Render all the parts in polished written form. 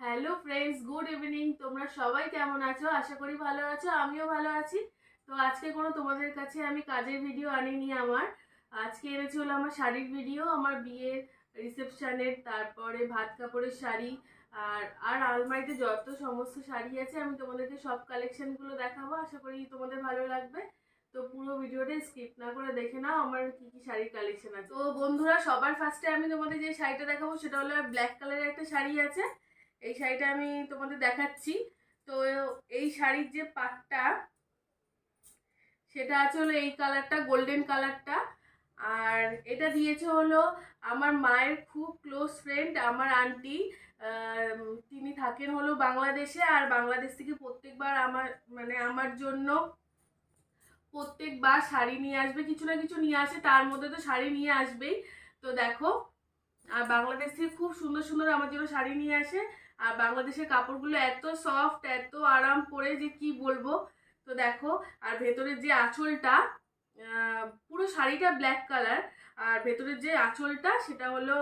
Hello friends, good evening. তোমরা সবাই কেমন আছো? আশা করি ভালো আছো, আমিও ভালো আছি। তো আজকে কোনো তোমাদের কাছে আমি কাজের ভিডিও আনিনি। আজকে এনেছি হলো আমার শাড়ির ভিডিও, আমার বিয়ের রিসেপশনের, তারপরে ভাত কাপড়ের শাড়ি আর আর আলমারিতে যত সমস্ত শাড়ি আছে আমি তোমাদেরকে সব কালেকশনগুলো দেখাবো। আশা করি তোমাদের ভালো লাগবে। তো পুরো ভিডিওটা স্কিপ না করে দেখে নাও আমার কি কি শাড়ির কালেকশন আছে। তো বন্ধুরা, সবার ফার্স্টে আমি তোমাদের যে শাড়িটা দেখাবো সেটা হলো ব্ল্যাক কালারের একটা শাড়ি আছে। এই শাড়িটা আমি তোমাদের দেখাচ্ছি। তো এই শাড়ির যে পাটটা সেটা আছে হলো এই কালারটা, গোল্ডেন কালারটা। আর এটা দিয়েছে হলো আমার মায়ের খুব ক্লোজ ফ্রেন্ড, আমার আন্টি। তিনি থাকেন হলো বাংলাদেশে, আর বাংলাদেশ থেকে প্রত্যেকবার আমার জন্য প্রত্যেকবার শাড়ি নিয়ে আসবে, কিছু না কিছু নিয়ে আসে, তার মধ্যে তো শাড়ি নিয়ে আসবেই। তো দেখো, আর বাংলাদেশ থেকে খুব সুন্দর সুন্দর আমার জন্য শাড়ি নিয়ে আসে। আর বাংলাদেশের কাপড়গুলো এত সফট, এত আরাম পরে যে কি বলবো। তো দেখো, আর ভেতরের যে আঁচলটা, পুরো শাড়িটা ব্ল্যাক কালার, আর ভেতরের যে আঁচলটা সেটা হলো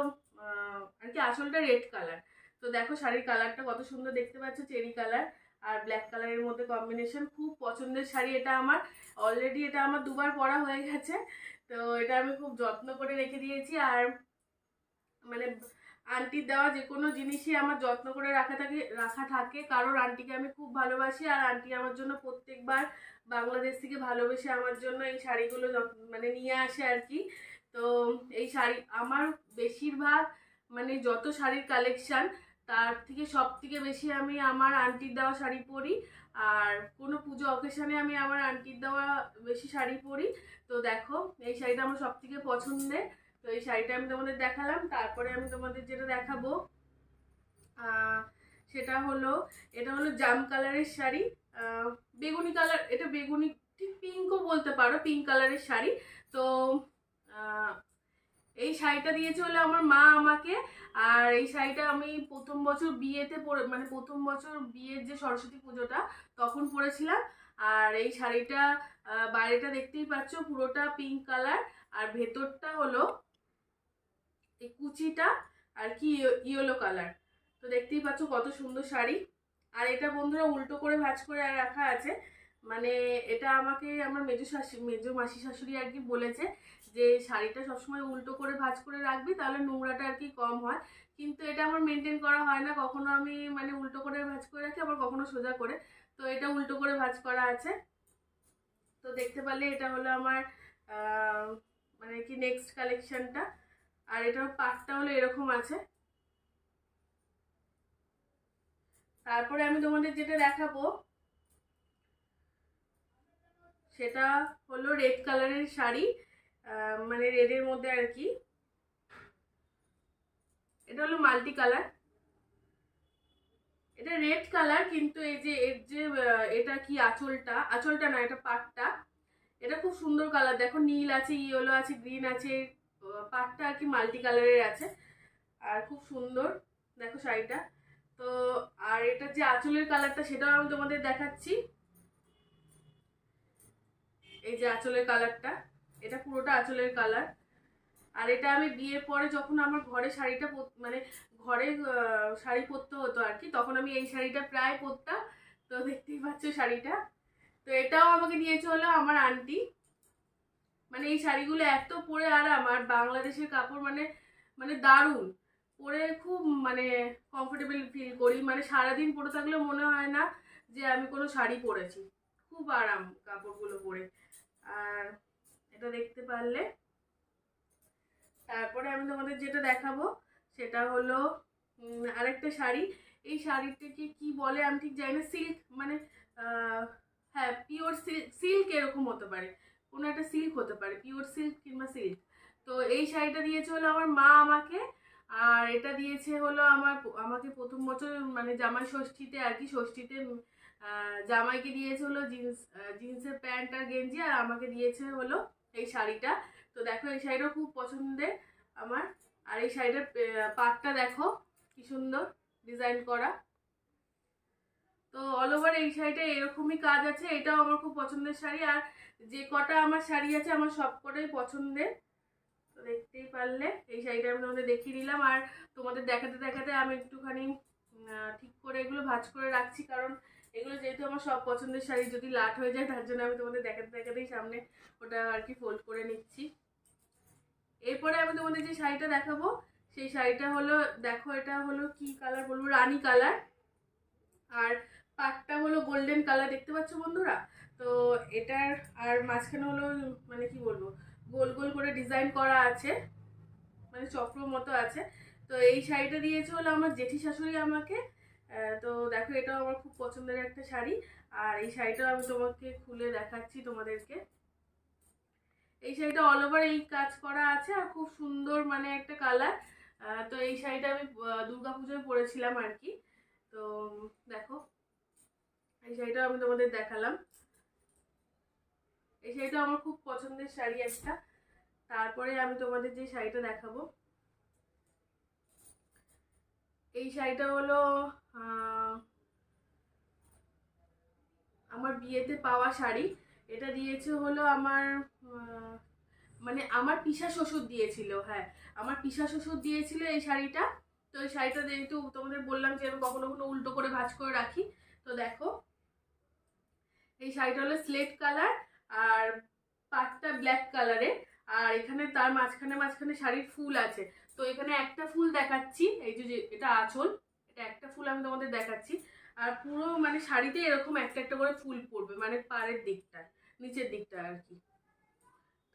আর কি আঁচলটা রেড কালার। তো দেখো শাড়ির কালারটা কত সুন্দর দেখতে পাচ্ছ, চেরি কালার আর ব্ল্যাক কালারের মধ্যে কম্বিনেশন। খুব পছন্দের শাড়ি এটা আমার। অলরেডি এটা আমার দুবার পরা হয়ে গেছে। তো এটা আমি খুব যত্ন করে রেখে দিয়েছি। আর মানে আন্টির দেওয়া যে কোনো জিনিসই আমার যত্ন করে রাখা থাকে, কারণ আন্টিকে আমি খুব ভালোবাসি। আর আন্টি আমার জন্য প্রত্যেকবার বাংলাদেশ থেকে ভালোবেসে আমার জন্য এই শাড়িগুলো নিয়ে আসে আর কি। তো এই শাড়ি আমার বেশিরভাগ, যত শাড়ির কালেকশন, তার থেকে সব থেকে বেশি আমি আমার আন্টির দেওয়া শাড়ি পরি। আর কোনো পুজো অকেশনে আমি আমার আন্টির দেওয়া বেশি শাড়ি পরি। তো দেখো, এই শাড়িটা আমার সব থেকে পছন্দের। তো এই শাড়িটা আমি তোমাদের দেখালাম। তারপরে আমি তোমাদের যেটা দেখাবো সেটা হলো, এটা হলো জাম কালারের শাড়ি, বেগুনি কালার, এটা বেগুনি, ঠিক পিঙ্কও বলতে পারো, পিঙ্ক কালারের শাড়ি। তো এই শাড়িটা দিয়েছে হলো আমার মা আমাকে। আর এই শাড়িটা আমি প্রথম বছর বিয়েতে পরে, প্রথম বছর বিয়ের যে সরস্বতী পুজোটা তখন পরেছিলাম। আর এই শাড়িটা বাইরেটা দেখতেই পাচ্ছ পুরোটা পিঙ্ক কালার, আর ভেতরটা হলো এই কুচিটা আর কি ইয়েলো কালার। তো দেখতেই পাচ্ছ কত সুন্দর শাড়ি। আর এটা বন্ধুরা উল্টো করে ভাঁজ করে রাখা আছে। মানে এটা আমাকে আমার মেজো মাসি শাশুড়ি আর কি বলেছে যে শাড়িটা সবসময় উল্টো করে ভাঁজ করে রাখবি, তাহলে নোংরাটা আর কি কম হয়। কিন্তু এটা আমার মেনটেন করা হয় না, কখনো আমি উল্টো করে ভাঁজ করে রাখি, আবার কখনো সোজা করে। তো এটা উল্টো করে ভাঁজ করা আছে। তো দেখতে পারলে এটা হলো আমার কি নেক্সট কালেকশনটা। আর এটার পাটটা হলো এরকম আছে। তারপরে আমি তোমাদের যেটা দেখাবো সেটা হলো রেড কালারের শাড়ি, রেডের মধ্যে আর কি। এটা হলো মাল্টি কালার, এটা রেড কালার, কিন্তু এই যে এর যে এটা কি আঁচলটা না, এটা পাটটা, এটা খুব সুন্দর কালার। দেখো নীল আছে, ইয়েলো আছে, গ্রিন আছে। পাটটা আর কি মাল্টি কালারের আছে, আর খুব সুন্দর দেখো শাড়িটা। তো আর এটা যে আঁচলের কালারটা সেটাও আমি তোমাদের দেখাচ্ছি। এই যে আঁচলের কালারটা, এটা পুরোটা আঁচলের কালার। আর এটা আমি বিয়ের পরে যখন আমার ঘরে শাড়িটা ঘরে শাড়ি পরতে হতো আর কি, তখন আমি এই শাড়িটা প্রায় পরতাম। তো দেখতেই পাচ্ছ শাড়িটা। তো এটাও আমাকে দিয়েছে হলো আমার আন্টি। এই শাড়িগুলো এত পরে আরাম, আর বাংলাদেশের কাপড় দারুণ পরে, খুব কমফোর্টেবল ফিল করি। সারাদিন পরে থাকলেও মনে হয় না যে আমি কোনো শাড়ি পরেছি। খুব আরাম কাপড়গুলো পরে। আর এটা দেখতে পারলে। তারপরে আমি তোমাদের যেটা দেখাবো সেটা হলো আরেকটা শাড়ি। এই শাড়িটাকে কি বলে আমি ঠিক জানি না, সিল্ক হ্যাঁ, পিওর সিল্ক এরকম হতে পারে, কোনো একটা সিল্ক হতে পারে, পিওর সিল্ক কিংবা সিল্ক। তো এই শাড়িটা দিয়েছে হলো আমার মা আমাকে। আর এটা দিয়েছে হলো আমাকে প্রথম বছর জামাই ষষ্ঠীতে আর কি, ষষ্ঠীতে জামাইকে দিয়েছে হলো জিন্সের প্যান্ট আর গেঞ্জি, আর আমাকে দিয়েছে হলো এই শাড়িটা। তো দেখো এই শাড়িটা খুব পছন্দের আমার। আর এই শাড়িটার পাটটা দেখো কি সুন্দর ডিজাইন করা। তো অল ওভার এই শাড়িটা এরকমই কাজ আছে। এটাও আমার খুব পছন্দের শাড়ি। আর যে কটা আমার শাড়ি আছে আমার সব কটাই পছন্দের। তো দেখতেই পারলে এই শাড়িটা আমি তোমাদের দেখিয়ে দিলাম। আর তোমাদের দেখাতে দেখাতে আমি একটুখানি ঠিক ভাঁজ করে রাখছি, কারণ এগুলো যেহেতু আমার সব পছন্দের শাড়ি, যদি লাট হয়ে যায় তার জন্য আমি তোমাদের দেখাতে দেখাতেই সামনে ওটা আর কি ফোল্ড করে নিচ্ছি। এরপরে আমি তোমাদের যে শাড়িটা দেখাবো সেই শাড়িটা হলো, দেখো এটা হলো কি কালার বলবো, রানী কালার, আর পাটটা হলো গোল্ডেন কালার, দেখতে পাচ্ছ বন্ধুরা। তো এটার আর মাঝখানে হলো মানে কি বলবো, গোল গোল করে ডিজাইন করা আছে, মানে চক্র মতো আছে। তো এই শাড়িটা দিয়েছে হলো আমার জেঠি শাশুড়ি আমাকে। তো দেখো এটাও আমার খুব পছন্দের একটা শাড়ি, আর এই শাড়িটাও আমি তোমাকে খুলে দেখাচ্ছি তোমাদেরকে। এই শাড়িটা অল ওভার এই কাজ করা আছে আর খুব সুন্দর মানে একটা কালার। তো এই শাড়িটা আমি দুর্গাপুজোয় পরেছিলাম আর কি। তো দেখো এই শাড়িটা আমি তোমাদের দেখালাম। এই শাড়িটা আমার খুব পছন্দের শাড়ি একটা। তারপরে আমি তোমাদের যে শাড়িটা দেখাবো, এই শাড়িটা হলো আমার বিয়েতে পাওয়া শাড়ি। এটা দিয়েছে হলো আমার মানে আমার পিসা শ্বশুর দিয়েছিল। হ্যাঁ, আমার পিসা শ্বশুর দিয়েছিল এই শাড়িটা। তো এই শাড়িটা যেহেতু তোমাদের বললাম যে আমি কখনো কখনো উল্টো করে ভাঁজ করে রাখি, তো দেখো এই শাড়িটা হলো স্লেট কালার আর পাটটা ব্ল্যাক কালারের, আর এখানে তার মাঝখানে মাঝখানে শাড়ির ফুল আছে। তো এখানে একটা ফুল দেখাচ্ছি, এই যে এটা আঁচল, এটা একটা ফুল আমি তোমাদের দেখাচ্ছি। আর পুরো মানে শাড়িতে এরকম একটা একটা করে ফুল পড়বে, মানে পাড়ের দিকটা, নিচের দিকটা আর কি।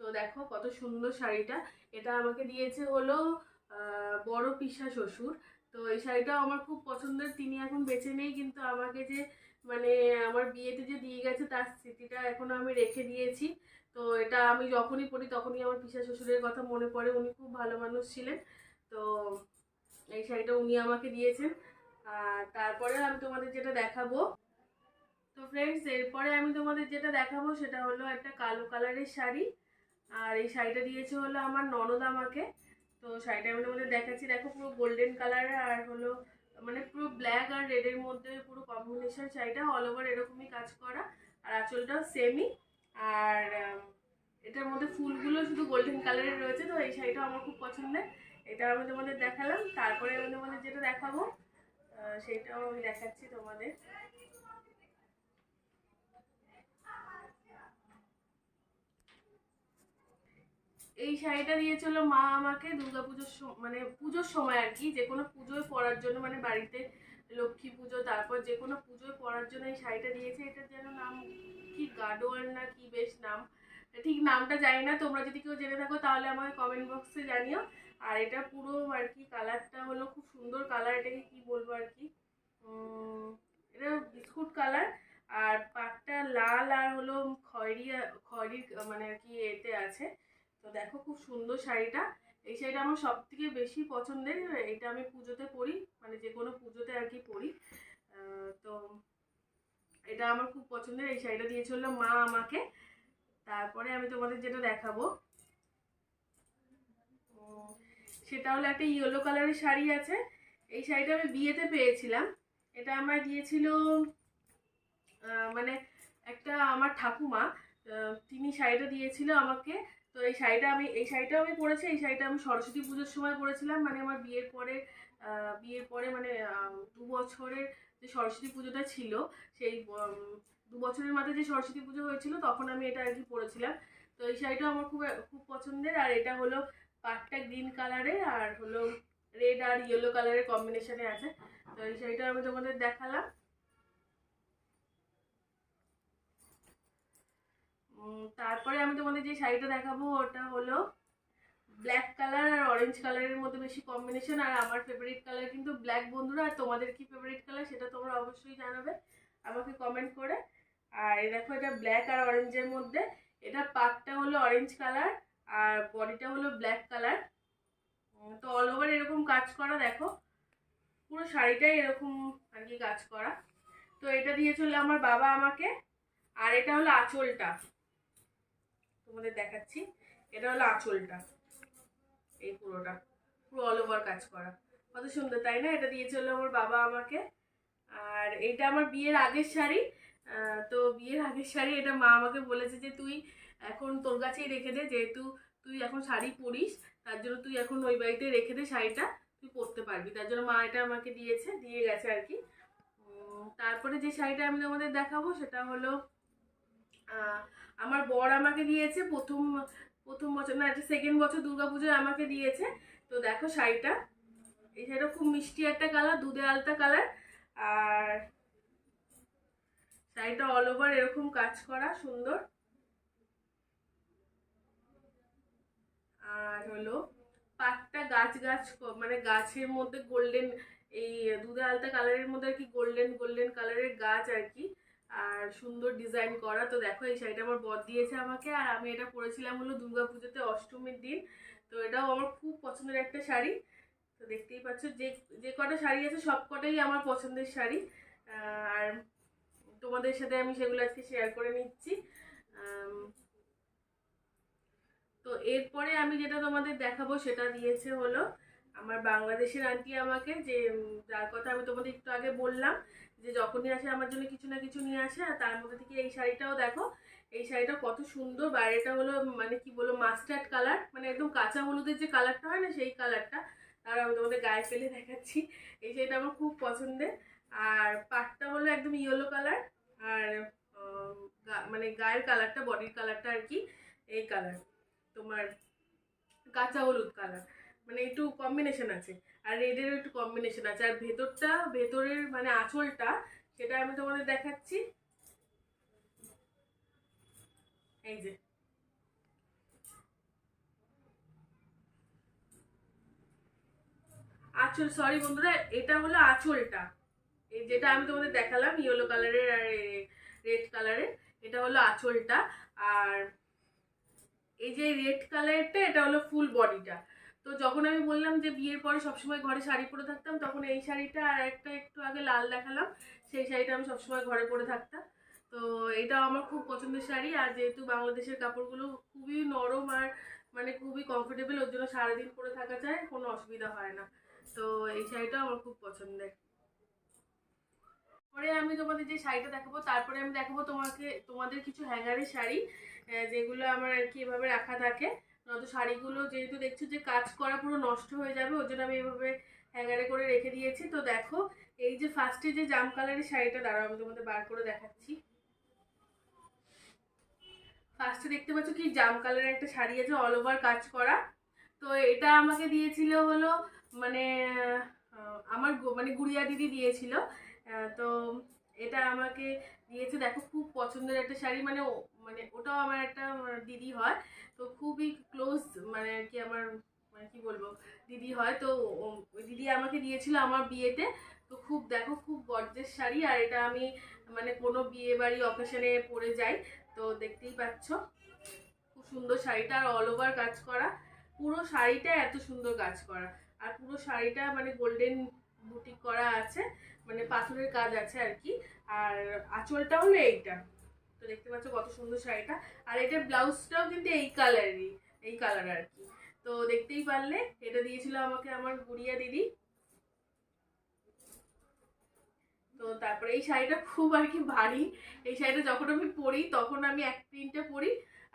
তো দেখো কত সুন্দর শাড়িটা। এটা আমাকে দিয়েছে হলো বড় পিসা শ্বশুর। তো এই শাড়িটাও আমার খুব পছন্দের। তিনি এখন বেঁচে নেই, কিন্তু আমাকে যে মানে আমার বিয়েতে যে দিয়ে গেছে তার স্মৃতিটা এখনো আমি রেখে দিয়েছি। তো এটা আমি যখনই পড়ি তখনই আমার পিসা শ্বশুরের কথা মনে পড়ে, উনি খুব ভালো মানুষ ছিলেন। তো এই শাড়িটা উনি আমাকে দিয়েছেন। আর তারপরে আমি তোমাদের যেটা দেখাবো, তো ফ্রেন্ডস এরপরে আমি তোমাদের যেটা দেখাবো সেটা হলো একটা কালো কালারের শাড়ি। আর এই শাড়িটা দিয়েছে হলো আমার ননদ আমাকে। তো শাড়িটা আমি তোমাদের দেখাচ্ছি, দেখো পুরো গোল্ডেন কালারের আর হলো মানে পুরো ব্ল্যাক আর রেডের মধ্যে পুরো কম্বিনেশন। শাড়িটা অল ওভার এরকমই কাজ করা, আর আঁচলটাও সেমই। আর এটার মধ্যে ফুলগুলো শুধু গোল্ডেন কালারের রয়েছে। তো এই শাড়িটা আমার খুব পছন্দের, এটা আমি তোমাদের দেখালাম। তারপরে আমি তোমাদের যেটা দেখাবো সেটাও আমি দেখাচ্ছি তোমাদের। এই শাড়িটা দিয়েছিল মা আমাকে দুর্গাপুজোর মানে পুজোর সময় আর কি, যে কোনো পুজোয় পরার জন্য, মানে বাড়িতে লক্ষ্মী পুজো তারপর যে কোনো পুজোয় পরার জন্য এই শাড়িটা দিয়েছে। এটা যেন নাম কি, গাডোয়াল না কি বেশ নাম, ঠিক নামটা জানি না। তোমরা যদি কেউ জেনে থাকো তাহলে আমাকে কমেন্ট বক্সে জানিও। আর এটা পুরো আর কি কালারটা হলো খুব সুন্দর কালার, এটাকে কি বলবো আর কি, এটা বিস্কুট কালার। আর পাটটা লাল আর হলো খয়েরি খয়েরি মানে আর কি এতে আছে। তো দেখো খুব সুন্দর শাড়িটা। এই শাড়িটা আমার সব থেকে বেশি পছন্দের। এটা আমি পুজোতে পরি, মানে যে কোনো পুজোতে আর কি পরি। তো এটা আমার খুব পছন্দের। এই শাড়িটা দিয়েছিল মা আমাকে। তারপরে আমি তোমাদের যেটা দেখাবো সেটা হলো একটা ইয়েলো কালারের শাড়ি আছে। এই শাড়িটা আমি বিয়েতে পেয়েছিলাম। এটা আমায় দিয়েছিল মানে একটা আমার ঠাকুমা, তিনি শাড়িটা দিয়েছিল আমাকে। তো এই শাড়িটাও আমি পরেছি। এই শাড়িটা আমি সরস্বতী পুজোর সময় পরেছিলাম, মানে আমার বিয়ের পরে মানে 2 বছরের যে সরস্বতী পুজোটা ছিল, সেই 2 বছরের মাথায় যে সরস্বতী পুজো হয়েছিল তখন আমি এটা আর কি পরেছিলাম। তো এই শাড়িটা আমার খুব খুব পছন্দের। আর এটা হলো পাটটা গ্রিন কালারের আর হলো রেড আর ইয়েলো কালারের কম্বিনেশনে আছে। তো এই শাড়িটা আমি তোমাদের দেখালাম। তারপরে আমি তোমাদের যে শাড়িটা দেখাবো ওটা হলো ব্ল্যাক কালার আর অরেঞ্জ কালারের মধ্যে বেশি কম্বিনেশন। আর আমার ফেভারিট কালার কিন্তু ব্ল্যাক বন্ধুরা। আর তোমাদের কি ফেভারিট কালার সেটা তোমরা অবশ্যই জানাবে আমাকে কমেন্ট করে। আর এই দেখো এটা ব্ল্যাক আর অরেঞ্জের মধ্যে, এটা পাটটা হলো অরেঞ্জ কালার আর বডিটা হলো ব্ল্যাক কালার। তো অল ওভার এরকম কাজ করা, দেখো পুরো শাড়িটাই এরকম আর কি কাজ করা। তো এটা দিয়েছিল আমার বাবা আমাকে। আর এটা হলো আঁচলটা, তোমাদের দেখাচ্ছি। এটা হলো আঁচলটা, এই পুরোটা পুরো অল ওভার কাজ করা, কত সুন্দর তাই না। এটা দিয়েছিল আমার বাবা আমাকে। আর এটা আমার বিয়ের আগের শাড়ি। তো বিয়ের আগের শাড়ি, এটা মা আমাকে বলেছে যে তুই এখন তোর কাছেই রেখে দে, যেহেতু তুই এখন শাড়ি পরিস তার জন্য তুই এখন ওই বাড়িতে রেখে দে শাড়িটা, তুই পরতে পারবি। তার জন্য মা এটা আমাকে দিয়ে গেছে আর কি। তারপরে যে শাড়িটা আমি তোমাদের দেখাবো সেটা হলো আমার বর আমাকে দিয়েছে প্রথম প্রথম বছর না, এটা সেকেন্ড বছর দুর্গাপুজোয় আমাকে দিয়েছে। তো দেখো শাড়িটা, এই শাড়িটা খুব মিষ্টি একটা কালার, দুধে আলতা কালার। আর শাড়িটা অল ওভার এরকম কাজ করা সুন্দর। আর হলো পাটটা গাছ গাছ মানে গাছের মধ্যে গোল্ডেন, এই দুধে আলতা কালারের মধ্যে আর কি গোল্ডেন গোল্ডেন কালারের গাছ আর কি, আর সুন্দর ডিজাইন করা। তো দেখো এই শাড়িটা আমার বর দিয়েছে আমাকে, আর আমি এটা পরেছিলাম হলো দুর্গাপুজোতে অষ্টমীর দিন। তো এটাও আমার খুব পছন্দের একটা শাড়ি। তো দেখতেই পাচ্ছ যে যে কটা শাড়ি আছে সব কটাই আমার পছন্দের শাড়ি। আর তোমাদের সাথে আমি সেগুলো আজকে শেয়ার করে নিচ্ছি। তো এরপরে আমি যেটা তোমাদের দেখাবো সেটা দিয়েছে হলো আমার বাংলাদেশের আন্টি আমাকে, যে যার কথা আমি তোমাদের একটু আগে বললাম, যে যখনই আসে আমার জন্য কিছু না কিছু নিয়ে আসে। আর তার মধ্যে থেকে এই শাড়িটাও দেখো, এই শাড়িটা কত সুন্দর। বাইরেটা হলো মানে কি বলবো মাস্টার্ড কালার, মানে একদম কাঁচা হলুদের যে কালারটা হয় না সেই কালারটা। আর আমি তোমাদের গায়ে ফেলে দেখাচ্ছি, এই শাড়িটা আমার খুব পছন্দের। আর পাটটা হলো একদম ইয়েলো কালার, আর মানে গায়ের কালারটা বডির কালারটা আর কি এই কালার, তোমার কাঁচা হলুদ কালার, মানে একটু কম্বিনেশন আছে। আর রেডেরও একটু কম্বিনেশন আছে। আর ভেতরটা, ভেতরের মানে আঁচলটা, সেটা আমি তোমাদের দেখাচ্ছি। এই যে আঁচল, সরি বন্ধুরা, এটা হলো আঁচলটা। এই যেটা আমি তোমাদের দেখালাম ইয়েলো কালারের আর রেড কালারের, এটা হলো আঁচলটা। আর এই যে রেড কালারটা এটা হলো ফুল বডিটা। তো যখন আমি বললাম যে বিয়ের পরে সবসময় ঘরে শাড়ি পরে থাকতাম, তখন এই শাড়িটা আর একটা একটু আগে লাল দেখালাম, সেই শাড়িটা আমি সবসময় ঘরে পরে থাকতাম। তো এটাও আমার খুব পছন্দের শাড়ি। আর যেহেতু বাংলাদেশের কাপড়গুলো খুবই নরম আর মানে খুবই কমফোর্টেবল, ওর জন্য সারাদিন পরে থাকা যায়, কোনো অসুবিধা হয় না। তো এই শাড়িটাও আমার খুব পছন্দের। পরে আমি তোমাদের যে শাড়িটা দেখাবো, তারপরে আমি দেখাবো তোমাদের কিছু হ্যাঙ্গারের শাড়ি, যেগুলো আমার আর কি এভাবে রাখা থাকে। নয়তো শাড়িগুলো যেহেতু দেখছো যে কাজ করা পুরো নষ্ট হয়ে যাবে, ওর জন্য আমি এভাবে হ্যাঙ্গারে করে রেখে দিয়েছি। তো দেখো এই যে ফার্স্টে যে জাম কালারের শাড়িটা, দাঁড়াও আমি তোমাদের বার করে দেখাচ্ছি। ফার্স্টে দেখতে পাচ্ছ কি জাম কালারের একটা শাড়ি আছে অল ওভার কাজ করা। তো এটা আমাকে দিয়েছিল হলো মানে আমার মানে গুড়িয়া দিদি দিয়েছিল। তো এটা আমাকে দিয়েছে, দেখো খুব পছন্দের একটা শাড়ি, মানে মানে ওটাও আমার একটা দিদি হয়। তো খুবই ক্লোজ, মানে কি আমার মানে কি বলবো দিদি হয়। তো ওই দিদি আমাকে দিয়েছিল আমার বিয়েতে। তো খুব দেখো খুব গর্জেস শাড়ি, আর এটা আমি মানে কোনো বিয়ে বাড়ি অকেশনে পরে যাই। তো দেখতেই পাচ্ছ খুব সুন্দর শাড়িটা, আর অল ওভার কাজ করা, পুরো শাড়িটা এত সুন্দর কাজ করা। আর পুরো শাড়িটা মানে গোল্ডেন বুটিক করা আছে, মানে পাথরের কাজ আছে আর কি। আর আঁচলটা হলো এইটা। তো দেখতে পাচ্ছ কত সুন্দর শাড়িটা। আর এটার ব্লাউজটাও কিন্তু এই কালারেরই, এই কালার আর কি। তো দেখতেই পারলে এটা দিয়েছিল আমাকে আমার গুড়িয়া দিদি। তো তারপরে এই শাড়িটা খুব আর কি ভারী। এই শাড়িটা যখন আমি পরি তখন আমি এক প্রিন্টে পরি,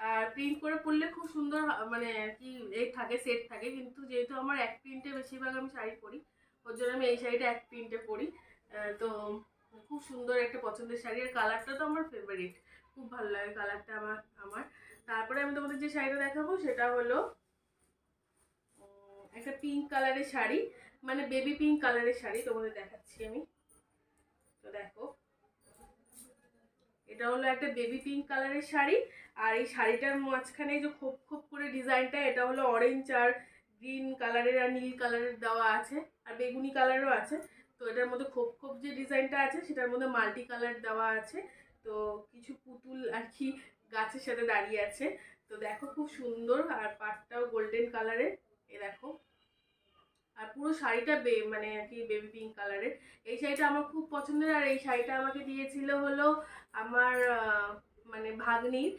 আর প্রিন্ট করে পরলে খুব সুন্দর মানে আর কি এই থাকে, সেট থাকে। কিন্তু যেহেতু আমার এক প্রিন্টে বেশিরভাগ আমি শাড়ি পরি, ওর জন্য আমি এই শাড়িটা এক প্রিন্টে পরি। তো খুব সুন্দর একটা পছন্দের শাড়ি, আর কালারটা তো আমার ফেভারিট, খুব ভালো লাগে কালারটা আমার আমার তারপরে আমি তোমাদের যে শাড়িটা দেখাবো সেটা হলো একটা পিঙ্ক কালারের শাড়ি, মানে বেবি পিঙ্ক কালারের শাড়ি তোমাদের দেখাচ্ছি আমি। তো দেখো এটা হলো একটা বেবি পিঙ্ক কালারের শাড়ি। আর এই শাড়িটার মাঝখানে যে খোপ খোপ করে ডিজাইনটা, এটা হলো অরেঞ্জ আর গ্রিন কালারের আর নীল কালারের দেওয়া আছে, আর বেগুনি কালারও আছে। তো এটার মধ্যে খোপ খোপ যে ডিজাইনটা আছে সেটার মধ্যে মাল্টি কালার দেওয়া আছে। তো কিছু পুতুল আর কি গাছের সাথে দাঁড়িয়ে আছে। তো দেখো খুব সুন্দর, আর পাটটাও গোল্ডেন কালারের, এ দেখো। আর পুরো শাড়িটা মানে আর কি বেবি পিঙ্ক কালারের। এই শাড়িটা আমার খুব পছন্দের। আর এই শাড়িটা আমাকে দিয়েছিল হলো আমার মানে ভাগ্নির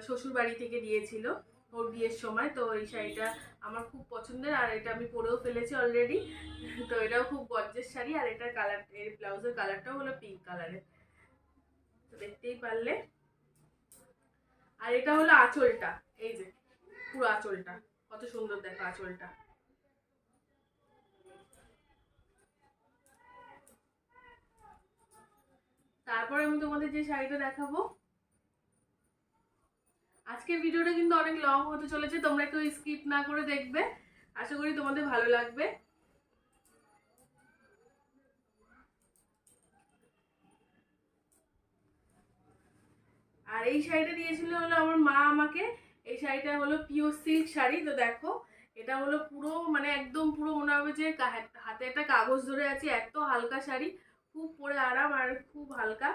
শ্বশুর বাড়ি থেকে দিয়েছিল ওর বিয়ের সময়। তো এই শাড়িটা আমার খুব পছন্দের, আর এটা আমি পরেও ফেলেছি অলরেডি। তো এটাও খুব গর্জেস শাড়ি, আর এটার কালার, এর ব্লাউজের কালারটাও হলো পিঙ্ক কালারের। তো দেখতেই পারলে। আর এটা হলো আঁচলটা, এই যে পুরো আঁচলটা কত সুন্দর দেখো আঁচলটা। তারপরে আমি তোমাদের যে শাড়িটা দেখাবো, আজকের ভিডিওটা কিন্তু অনেক লং হতে চলেছে, তোমরা কেউ স্কিপ না করে দেখবে, আশা করি তোমাদের ভালো লাগবে। আর এই শাড়িটা দিয়েছিল হলো আমার মা আমাকে। এই শাড়িটা হলো পিওর সিল্ক শাড়ি। তো দেখো এটা হলো পুরো মানে একদম পুরো মনে হবে যে হাতে একটা কাগজ ধরে আছে, এত হালকা শাড়ি, খুব পরে আরাম আর খুব হালকা।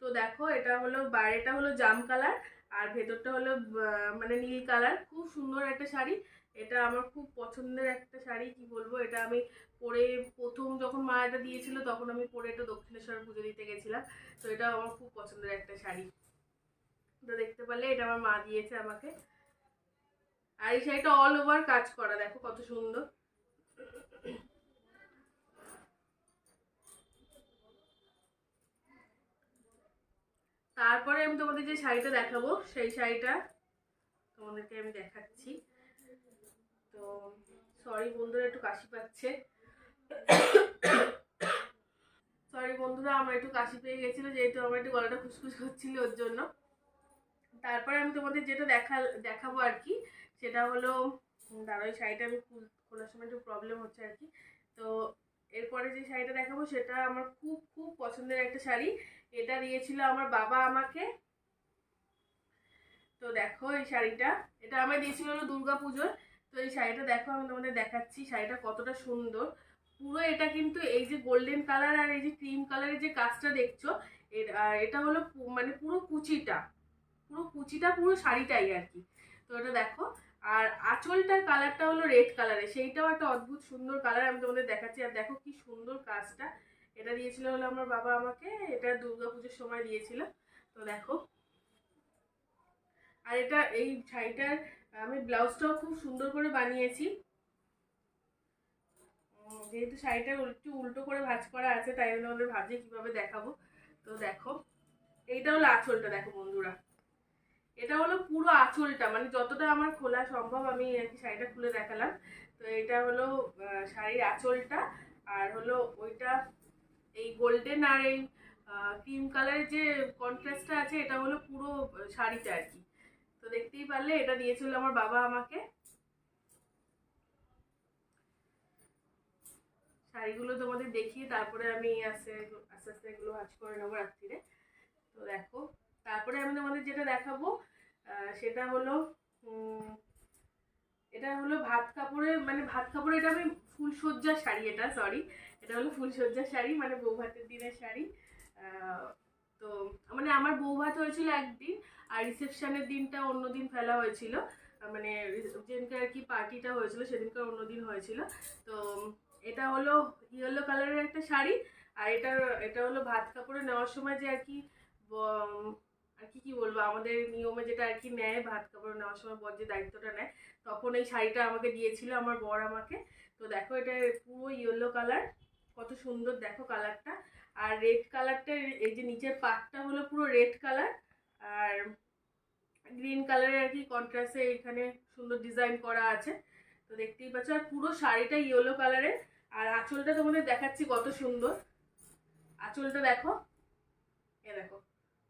তো দেখো এটা হলো বাইরেটা হলো জাম কালার আর ভেতরটা হলো মানে নীল কালার, খুব সুন্দর একটা শাড়ি। এটা আমার খুব পছন্দের একটা শাড়ি, কি বলবো, এটা আমি পরে প্রথম যখন মা এটা দিয়েছিল তখন আমি পরে এটা দক্ষিণেশ্বর পুজো দিতে গেছিলাম। তো এটা আমার খুব পছন্দের একটা শাড়ি। তো দেখতে পারলে এটা আমার মা দিয়েছে আমাকে। আর এই শাড়িটা অল ওভার কাজ করা, দেখো কত সুন্দর। তারপরে আমি তোমাদের যে শাড়িটা দেখাবো সেই শাড়িটা তোমাদেরকে আমি দেখাচ্ছি। তো সরি বন্ধুরা, একটু কাশি পাচ্ছে, সরি বন্ধুরা, আমার একটু কাশি পেয়ে গেছিলো যেহেতু আমার একটু গলাটা খুসখুস হচ্ছিল ওর জন্য। তারপরে আমি তোমাদের যেটা দেখাবো আর কি, সেটা হলো, দাঁড়াই শাড়িটা আমি খোলার সময় একটু প্রবলেম হচ্ছে আর কি। তো এরপরে যে শাড়িটা দেখাবো সেটা আমার খুব খুব পছন্দের একটা শাড়ি, এটা দিয়েছিল আমার বাবা আমাকে। তো দেখো এই শাড়িটা, এটা আমায় দিয়েছিল হলো দুর্গা পুজোয়। তো এই শাড়িটা দেখো, আমি তোমাদের দেখাচ্ছি শাড়িটা কতটা সুন্দর। পুরো এটা কিন্তু এই যে গোল্ডেন কালার আর এই যে ক্রিম কালারের যে কাজটা দেখছো, আর এটা হলো মানে পুরো কুচিটা পুরো শাড়িটাই আর কি। তো এটা দেখো, আর আঁচলটার কালারটা হলো রেড কালারের, সেইটাও একটা অদ্ভুত সুন্দর কালার, আমি তোমাদের দেখাচ্ছি। আর দেখো কি সুন্দর কাজটা, এটা দিয়েছিল হলো আমার বাবা আমাকে, এটা দুর্গাপুজোর সময় দিয়েছিল। তো দেখো, আর এটা এই শাড়িটার আমি ব্লাউজটাও খুব সুন্দর করে বানিয়েছি, যেহেতু শাড়িটা একটু উল্টো করে ভাঁজ করা আছে তাই আমি তোমাদের ভাঁজে কিভাবে দেখাবো। তো দেখো এইটা হলো আঁচলটা, দেখো বন্ধুরা, এটা হলো পুরো আঁচলটা, মানে যতটা আমার খোলা সম্ভব আমি আর কি শাড়িটা খুলে দেখালাম। তো এটা হলো শাড়ির আঁচলটা, আর হলো ওইটা এই গোল্ডেন আর এই ক্রিম কালারের যে কন্ট্রাস্টটা আছে এটা হলো পুরো শাড়িটা আর কি। তো দেখতেই পারলে এটা দিয়েছিল আমার বাবা আমাকে। শাড়িগুলো তোমাদের দেখিয়ে তারপরে আমি আস্তে আস্তে আস্তে এগুলো ভাঁজ করে নেবো রাত্রিরে। তো দেখো, তারপরে আমি তোমাদের যেটা দেখাবো সেটা হলো এটা হলো ভাত কাপড়ের, মানে ভাত কাপড়ে, এটা আমি ফুলসজ্জার শাড়ি, এটা সরি, এটা হলো ফুলসজ্জার শাড়ি, মানে বউ ভাতের দিনের শাড়ি। তো মানে আমার বউ ভাত হয়েছিল একদিন, আর রিসেপশনের দিনটা অন্য দিন ফেলা হয়েছিল, মানে যেদিনকে আর কি পার্টিটা হয়েছিল সেদিনকার অন্য দিন হয়েছিল। তো এটা হলো ইয়েলো কালারের একটা শাড়ি, আর এটা হলো ভাত কাপড়ে নেওয়ার সময় যে আর কি আর কি কি বলবো, আমাদের নিয়মে যেটা আর কি নেয়, ভাত কাপড় নেওয়ার সময় বর যে দায়িত্বটা নেয়, তখন এই শাড়িটা আমাকে দিয়েছিল আমার বর আমাকে। তো দেখো এটা পুরো ইয়েলো কালার, কত সুন্দর দেখো কালারটা। আর রেড কালারটা, এই যে নিচের পাটটা হলো পুরো রেড কালার, আর গ্রিন কালারের আর কি কন্ট্রাস্টে এখানে সুন্দর ডিজাইন করা আছে। তো দেখতেই পাচ্ছ, আর পুরো শাড়িটা ইয়েলো কালারের। আর আঁচলটা তোমাদের দেখাচ্ছি কত সুন্দর, আঁচলটা দেখো, এ দেখো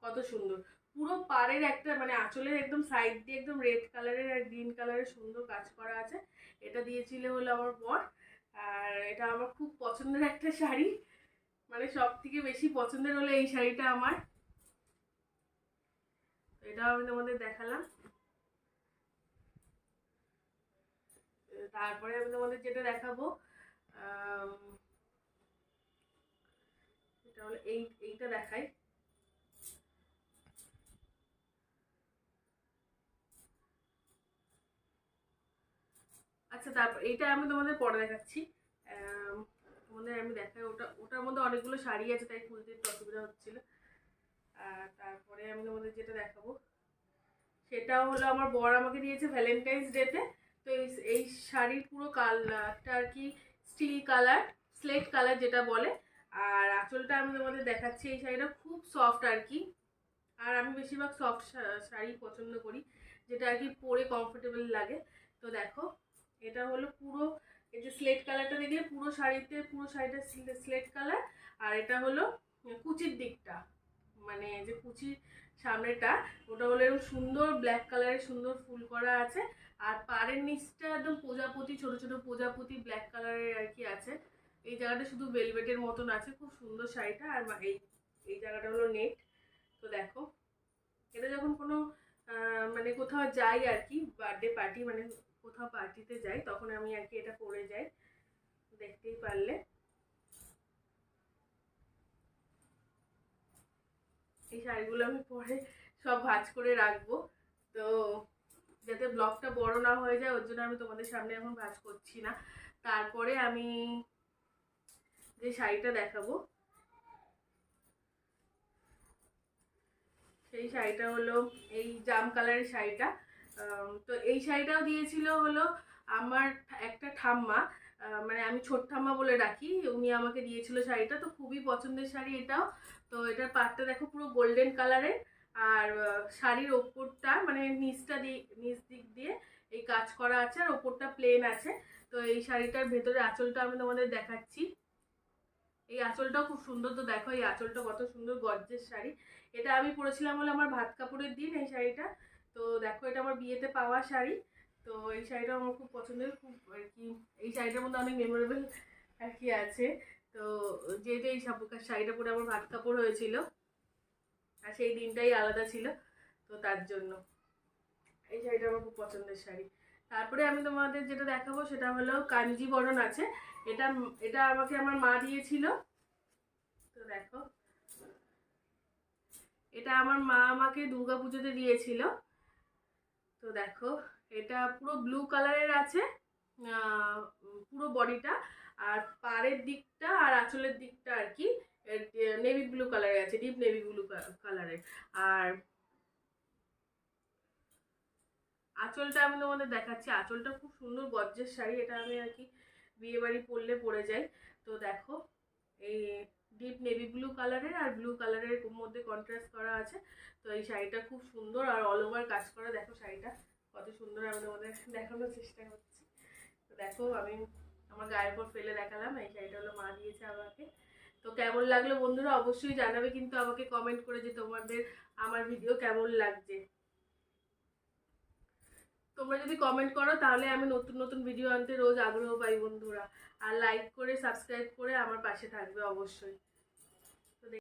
কত সুন্দর, পুরো পাড়ের একটা মানে আঁচলের একদম সাইড দিয়ে একদম রেড কালারের আর গ্রিন কালারের সুন্দর কাজ করা আছে। এটা দিয়েছিল হলো আমার বর। আর এটা আমার খুব পছন্দের একটা শাড়ি, মানে সব থেকে বেশি পছন্দের হলো এই শাড়িটা আমার। এটাও আমি তোমাদের দেখালাম। তারপরে আমি তোমাদের যেটা দেখাবো এটা হলো এইটা দেখাই। আচ্ছা, তারপর এইটা আমি তোমাদের পরে দেখাচ্ছি। তোমাদের আমি দেখাই, ওটার মধ্যে অনেকগুলো শাড়ি আছে তাই খুলতে একটু অসুবিধা হচ্ছিল। আর তারপরে আমি তোমাদের যেটা দেখাবো সেটাও হলো আমার বর আমাকে দিয়েছে ভ্যালেন্টাইন্স ডেতে। তো এই শাড়ির পুরো কালারটা আর কি স্টিল কালার, স্লেট কালার যেটা বলে। আর আঁচলটা আমি তোমাদের দেখাচ্ছি, এই শাড়িটা খুব সফট আর কি, আর আমি বেশিরভাগ সফট শাড়ি পছন্দ করি, যেটা আর কি পরে কমফোর্টেবল লাগে। তো দেখো এটা হলো পুরো, এই যে স্লেট কালারটা দেখলে পুরো শাড়িটা স্লেট কালার। আর এটা হলো কুচির দিকটা, মানে যে কুচির সামনেটা ওটা হলো এরকম সুন্দর ব্ল্যাক কালারের সুন্দর ফুল করা আছে। আর পাড়ের নিচটা একদম প্রজাপতি, ছোট ছোট প্রজাপতি ব্ল্যাক কালারের আর কি আছে। এই জায়গাটা শুধু ভেলভেটের মতন আছে, খুব সুন্দর শাড়িটা। আর এই এই জায়গাটা হলো নেট। তো দেখো এটা যখন কোনো মানে কোথাও যাই আর কি, বার্থডে পার্টি মানে কোথাও পার্টিতে যাই, তখন আমি আর কি এটা পরে যাই, দেখতেই পারলে। এই শাড়িগুলো আমি পরে সব ভাঁজ করে রাখবো, তো যাতে ব্লগটা বড় না হয়ে যায় ওর জন্য আমি তোমাদের সামনে এখন ভাঁজ করছি না। তারপরে আমি যে শাড়িটা দেখাবো সেই শাড়িটা হলো এই জাম কালারের শাড়িটা। তো এই শাড়িটাও দিয়েছিল হলো আমার একটা ঠাম্মা, মানে আমি ছোট ঠাম্মা বলে ডাকি, উনি আমাকে দিয়েছিল শাড়িটা। তো খুবই পছন্দের শাড়ি এটাও। তো এটার পাটটা দেখো পুরো গোল্ডেন কালারের, আর শাড়ির ওপরটা মানে নিচ দিক দিয়ে এই কাজ করা আছে, আর ওপরটা প্লেন আছে। তো এই শাড়িটার ভেতরে আঁচলটা আমি তোমাদের দেখাচ্ছি। এই আঁচলটাও খুব সুন্দর। তো দেখো এই আঁচলটা কত সুন্দর, গর্জেস শাড়ি। এটা আমি পরেছিলাম বলে আমার ভাত কাপড়ের দিন এই শাড়িটা। তো দেখো এটা আমার বিয়েতে পাওয়া শাড়ি। তো এই শাড়িটা আমার খুব পছন্দের, খুব আর কি এই শাড়িটার মধ্যে অনেক মেমোরেবল আর কি আছে। তো যেহেতু এই শাড়িটা পরে আমার ভাত কাপড় হয়েছিল আর সেই দিনটাই আলাদা ছিল, তো তার জন্য এই শাড়িটা আমার খুব পছন্দের শাড়ি। তারপরে আমি তোমাদের যেটা দেখাবো সেটা হলো কাঞ্জিবরণ আছে। এটা এটা আমাকে আমার মা দিয়েছিল। তো দেখো এটা আমার মা আমাকে দুর্গাপুজোতে দিয়েছিল। তো দেখো এটা পুরো ব্লু কালারের আছে পুরো বডিটা, আর পাড়ের দিকটা আর আঁচলের দিকটা আর কি নেভি ব্লু কালারের আছে, ডিপ নেভি ব্লু কালারের। আর আঁচলটা আমি তোমাদের দেখাচ্ছি, আঁচলটা খুব সুন্দর গর্জের শাড়ি। এটা আমি আর কি বিয়ে বাড়ি পরলে পরে যাই। তো দেখো এই ডিপ নেভি ব্লু কালারের আর ব্লু কালারের মধ্যে কন্ট্রাস্ট করা আছে। তো এই শাড়িটা খুব সুন্দর আর অল ওভার কাজ করা। দেখো শাড়িটা কত সুন্দর আমি তোমাদের দেখানোর চেষ্টা করছি। তো দেখো আমি আমার গায়ের উপর ফেলে দেখালাম। এই শাড়িটা হলো মা দিয়েছে আমাকে। তো কেমন লাগলো বন্ধুরা অবশ্যই জানাবে কিন্তু আমাকে কমেন্ট করে যে তোমাদের আমার ভিডিও কেমন লাগছে। তোমরা যদি কমেন্ট করো তাহলে আমি নতুন নতুন ভিডিও আনতে রোজ আগ্রহ পাই বন্ধুরা। আর লাইক করে সাবস্ক্রাইব করে আমার পাশে থাকবে অবশ্যই।